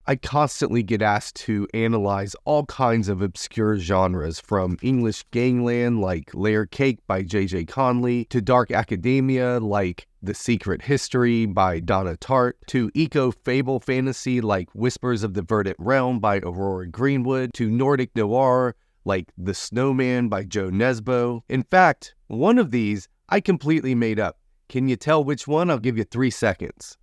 I constantly get asked to analyze all kinds of obscure genres, from English gangland like Layer Cake by J.J. Conley, to dark academia like The Secret History by Donna Tartt, to eco-fable fantasy like Whispers of the Verdant Realm by Aurora Greenwood, to Nordic noir like The Snowman by Joe Nesbo. In fact, one of these I completely made up. Can you tell which one? I'll give you 3 seconds.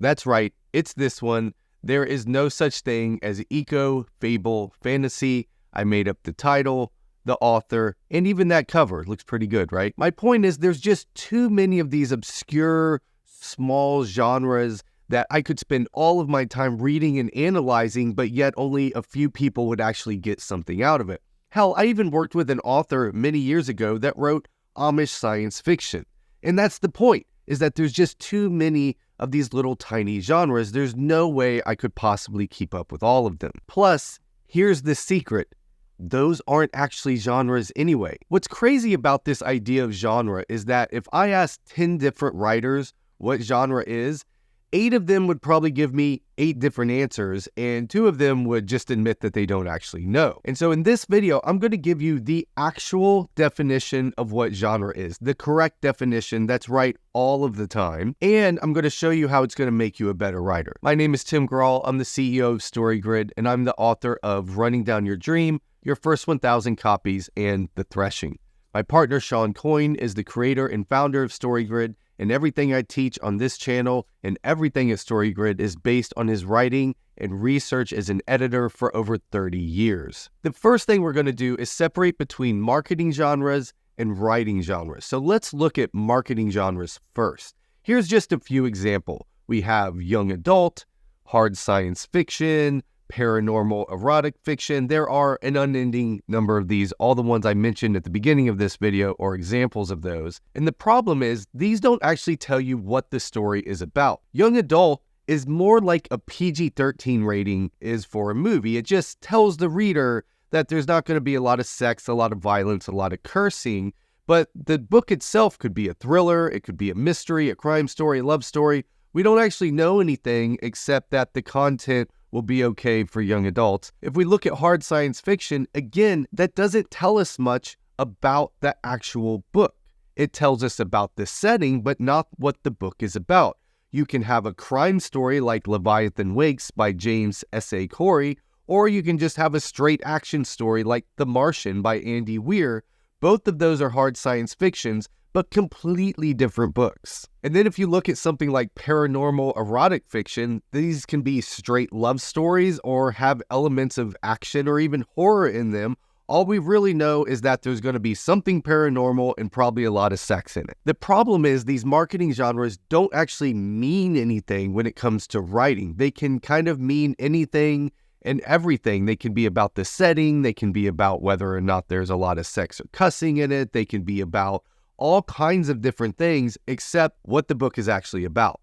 That's right, it's this one. There is no such thing as eco-fable fantasy. I made up the title, the author, and even that cover. It looks pretty good, right? My point is there's just too many of these obscure, small genres that I could spend all of my time reading and analyzing, but yet only a few people would actually get something out of it. Hell, I even worked with an author many years ago that wrote Amish science fiction. And that's the point, is that there's just too many of these little tiny genres. There's no way I could possibly keep up with all of them. Plus, here's the secret. Those aren't actually genres anyway. What's crazy about this idea of genre is that if I asked 10 different writers what genre is, 8 of them would probably give me 8 different answers, and 2 of them would just admit that they don't actually know. And so in this video, I'm going to give you the actual definition of what genre is, the correct definition that's right all of the time, and I'm going to show you how it's going to make you a better writer. My name is Tim Grahl. I'm the CEO of StoryGrid, and I'm the author of Running Down Your Dream, Your First 1,000 Copies, and The Threshing. My partner, Sean Coyne, is the creator and founder of StoryGrid, and everything I teach on this channel and everything at StoryGrid is based on his writing and research as an editor for over 30 years. The first thing we're going to do is separate between marketing genres and writing genres. So let's look at marketing genres first. Here's just a few examples. We have young adult, hard science fiction, paranormal erotic fiction. There are an unending number of these. All the ones I mentioned at the beginning of this video are examples of those. And the problem is these don't actually tell you what the story is about. Young adult is more like a PG-13 rating is for a movie. It just tells the reader that there's not going to be a lot of sex, a lot of violence, a lot of cursing, but the book itself could be a thriller, it could be a mystery, a crime story, a love story. We don't actually know anything except that the content will be okay for young adults. If we look at hard science fiction, again, that doesn't tell us much about the actual book. It tells us about the setting, but not what the book is about. You can have a crime story like Leviathan Wakes by James S.A. Corey, or you can just have a straight action story like The Martian by Andy Weir. Both of those are hard science fictions, but completely different books. And then if you look at something like paranormal erotic fiction, these can be straight love stories or have elements of action or even horror in them. All we really know is that there's going to be something paranormal and probably a lot of sex in it. The problem is these marketing genres don't actually mean anything when it comes to writing. They can kind of mean anything and everything. They can be about the setting. They can be about whether or not there's a lot of sex or cussing in it. They can be about all kinds of different things except what the book is actually about.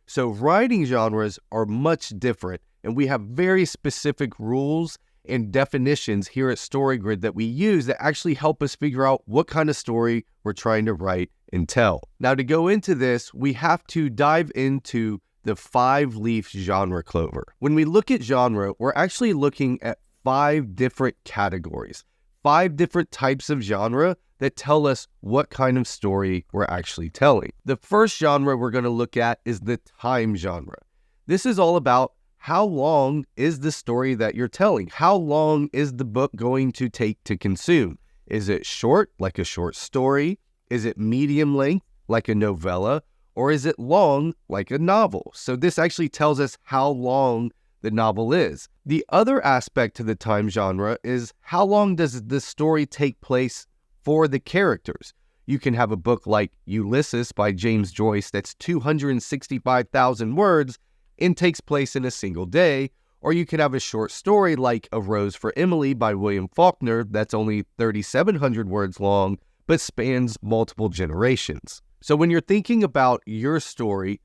So writing genres are much different, and we have very specific rules and definitions here at StoryGrid that we use that actually help us figure out what kind of story we're trying to write and tell. Now, to go into this, we have to dive into the 5-leaf genre clover. When we look at genre, we're actually looking at 5 different categories, 5 different types of genre that tell us what kind of story we're actually telling. The first genre we're going to look at is the time genre. This is all about how long is the story that you're telling? How long is the book going to take to consume? Is it short, like a short story? Is it medium length, like a novella? Or is it long, like a novel? So this actually tells us how long the novel is. The other aspect to the time genre is how long does the story take place for the characters. You can have a book like Ulysses by James Joyce that's 265,000 words and takes place in a single day, or you can have a short story like A Rose for Emily by William Faulkner that's only 3,700 words long but spans multiple generations. So when you're thinking about your story,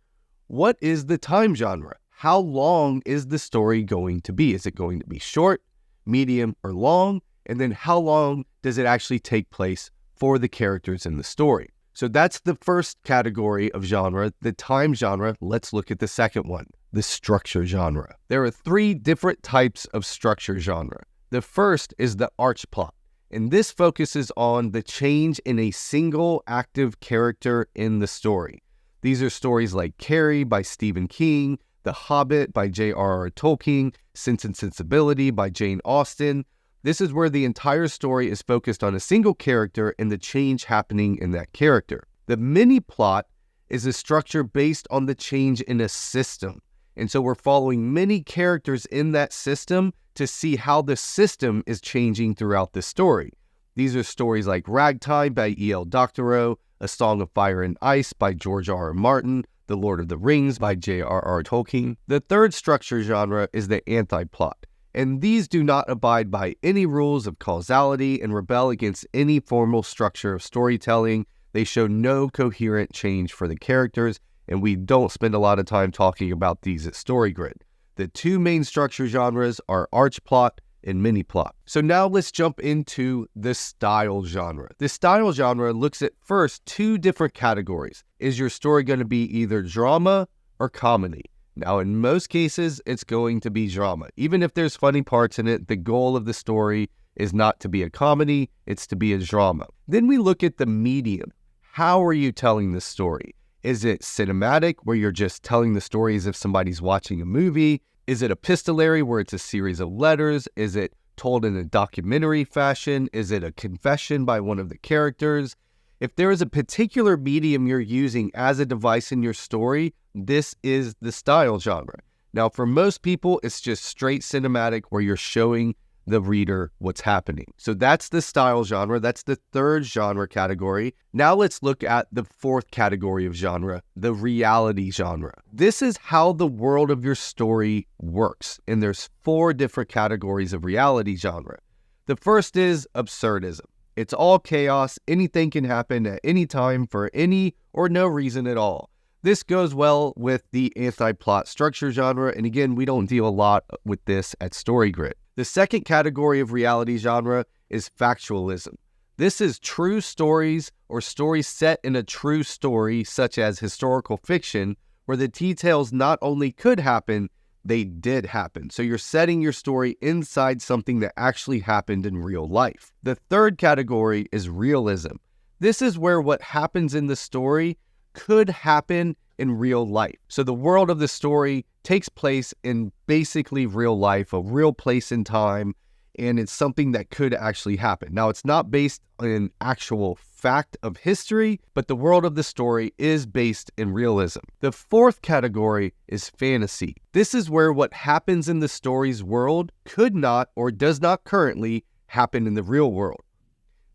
what is the time genre? How long is the story going to be? Is it going to be short, medium, or long? And then how long does it actually take place for the characters in the story? So that's the first category of genre, the time genre. Let's look at the second one, the structure genre. There are 3 different types of structure genre. The first is the arch plot, and this focuses on the change in a single active character in the story. These are stories like Carrie by Stephen King, The Hobbit by J.R.R. Tolkien, Sense and Sensibility by Jane Austen. This is where the entire story is focused on a single character and the change happening in that character. The mini plot is a structure based on the change in a system. And so we're following many characters in that system to see how the system is changing throughout the story. These are stories like Ragtime by E.L. Doctorow, A Song of Fire and Ice by George R.R. Martin, The Lord of the Rings by J.R.R. Tolkien. The third structure genre is the anti-plot, and these do not abide by any rules of causality and rebel against any formal structure of storytelling. They show no coherent change for the characters, and we don't spend a lot of time talking about these at StoryGrid. The 2 main structure genres are arch plot and mini plot. So now let's jump into the style genre. The style genre looks at first 2 different categories. Is your story going to be either drama or comedy? Now, in most cases, it's going to be drama. Even if there's funny parts in it, the goal of the story is not to be a comedy, it's to be a drama. Then we look at the medium. How are you telling the story? Is it cinematic, where you're just telling the story as if somebody's watching a movie? Is it epistolary, where it's a series of letters? Is it told in a documentary fashion? Is it a confession by one of the characters? If there is a particular medium you're using as a device in your story, this is the style genre. Now, for most people, it's just straight cinematic, where you're showing the reader what's happening. So that's the style genre. That's the third genre category. Now let's look at the fourth category of genre, the reality genre. This is how the world of your story works. And there's 4 different categories of reality genre. The first is absurdism. It's all chaos. Anything can happen at any time for any or no reason at all. This goes well with the anti-plot structure genre. And again, we don't deal a lot with this at StoryGrid. The second category of reality genre is factualism. This is true stories or stories set in a true story, such as historical fiction, where the details not only could happen, they did happen. So you're setting your story inside something that actually happened in real life. The third category is realism. This is where what happens in the story could happen in real life. So the world of the story takes place in basically real life, a real place in time, and it's something that could actually happen. Now, it's not based on actual fact of history, but the world of the story is based in realism. The fourth category is fantasy. This is where what happens in the story's world could not or does not currently happen in the real world.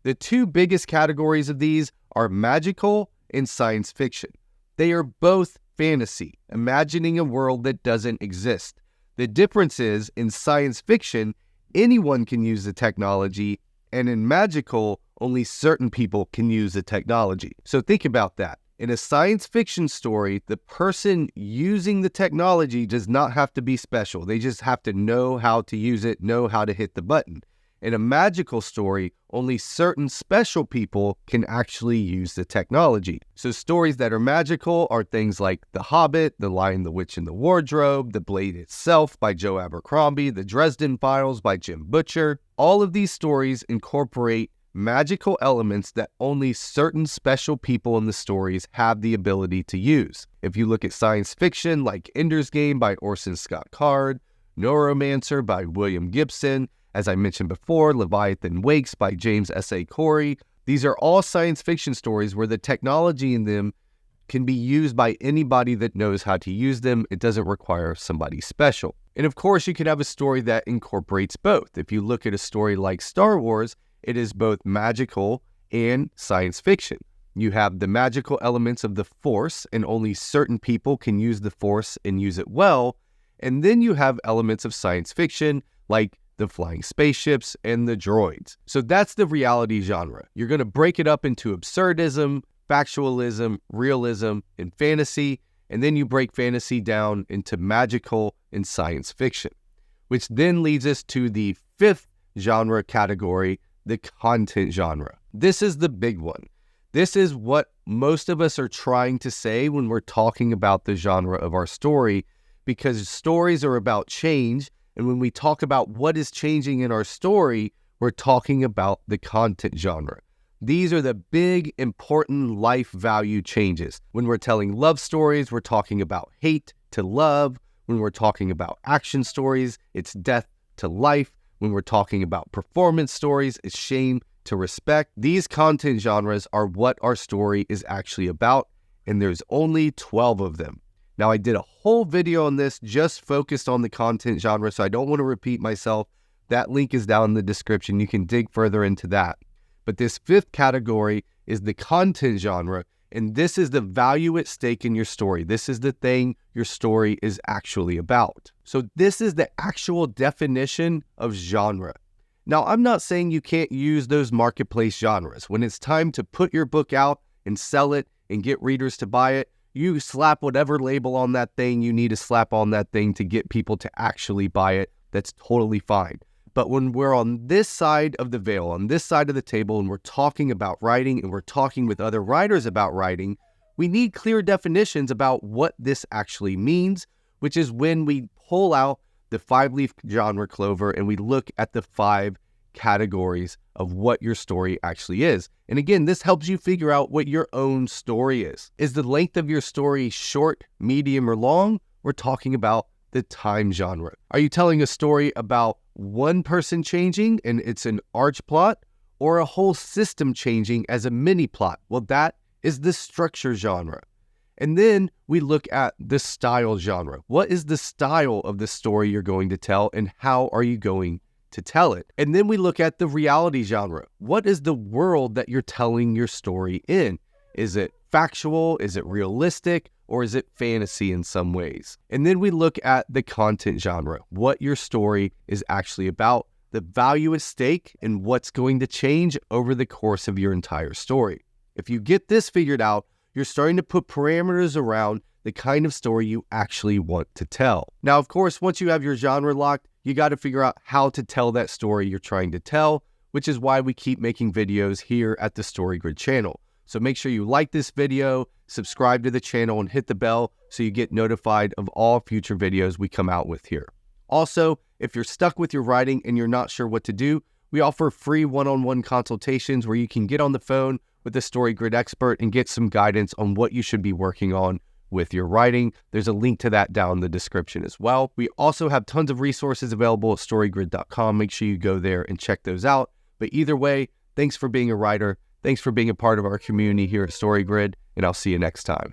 The 2 biggest categories of these are magical and science fiction. They are both fantasy, imagining a world that doesn't exist. The difference is, in science fiction, anyone can use the technology, and in magical, only certain people can use the technology. So think about that. In a science fiction story, the person using the technology does not have to be special. They just have to know how to use it, know how to hit the button. In a magical story, only certain special people can actually use the technology. So stories that are magical are things like The Hobbit, The Lion, the Witch, and the Wardrobe, The Blade Itself by Joe Abercrombie, The Dresden Files by Jim Butcher. All of these stories incorporate magical elements that only certain special people in the stories have the ability to use. If you look at science fiction like Ender's Game by Orson Scott Card, Neuromancer by William Gibson, as I mentioned before, Leviathan Wakes by James S.A. Corey. These are all science fiction stories where the technology in them can be used by anybody that knows how to use them. It doesn't require somebody special. And of course, you can have a story that incorporates both. If you look at a story like Star Wars, it is both magical and science fiction. You have the magical elements of the Force, and only certain people can use the Force and use it well. And then you have elements of science fiction like the flying spaceships and the droids. So that's the reality genre. You're going to break it up into absurdism, factualism, realism, and fantasy, and then you break fantasy down into magical and science fiction, which then leads us to the 5th genre category, the content genre. This is the big one. This is what most of us are trying to say when we're talking about the genre of our story, because stories are about change. And when we talk about what is changing in our story, we're talking about the content genre. These are the big, important life value changes. When we're telling love stories, we're talking about hate to love. When we're talking about action stories, it's death to life. When we're talking about performance stories, it's shame to respect. These content genres are what our story is actually about, and there's only 12 of them. Now, I did a whole video on this just focused on the content genre, so I don't want to repeat myself. That link is down in the description. You can dig further into that. But this fifth category is the content genre, and this is the value at stake in your story. This is the thing your story is actually about. So this is the actual definition of genre. Now, I'm not saying you can't use those marketplace genres. When it's time to put your book out and sell it and get readers to buy it, you slap whatever label on that thing you need to slap on that thing to get people to actually buy it. That's totally fine. But when we're on this side of the veil, on this side of the table, and we're talking about writing and we're talking with other writers about writing, we need clear definitions about what this actually means, which is when we pull out the 5-leaf genre clover and we look at the 5 categories of what your story actually is. And again, this helps you figure out what your own story is. Is the length of your story short, medium, or long? We're talking about the time genre. Are you telling a story about one person changing and it's an arch plot, or a whole system changing as a mini plot? Well, that is the structure genre. And then we look at the style genre. What is the style of the story you're going to tell, and how are you going to tell it? And then we look at the reality genre. What is the world that you're telling your story in? Is it factual? Is it realistic? Or is it fantasy in some ways? And then we look at the content genre, what your story is actually about, the value at stake, and what's going to change over the course of your entire story. If you get this figured out, you're starting to put parameters around the kind of story you actually want to tell. Now, of course, once you have your genre locked, you got to figure out how to tell that story you're trying to tell, which is why we keep making videos here at the StoryGrid channel. So make sure you like this video, subscribe to the channel, and hit the bell so you get notified of all future videos we come out with here. Also, if you're stuck with your writing and you're not sure what to do, we offer free one-on-one consultations where you can get on the phone with a StoryGrid expert and get some guidance on what you should be working on with your writing. There's a link to that down in the description as well. We also have tons of resources available at storygrid.com. Make sure you go there and check those out. But either way, thanks for being a writer. Thanks for being a part of our community here at StoryGrid, and I'll see you next time.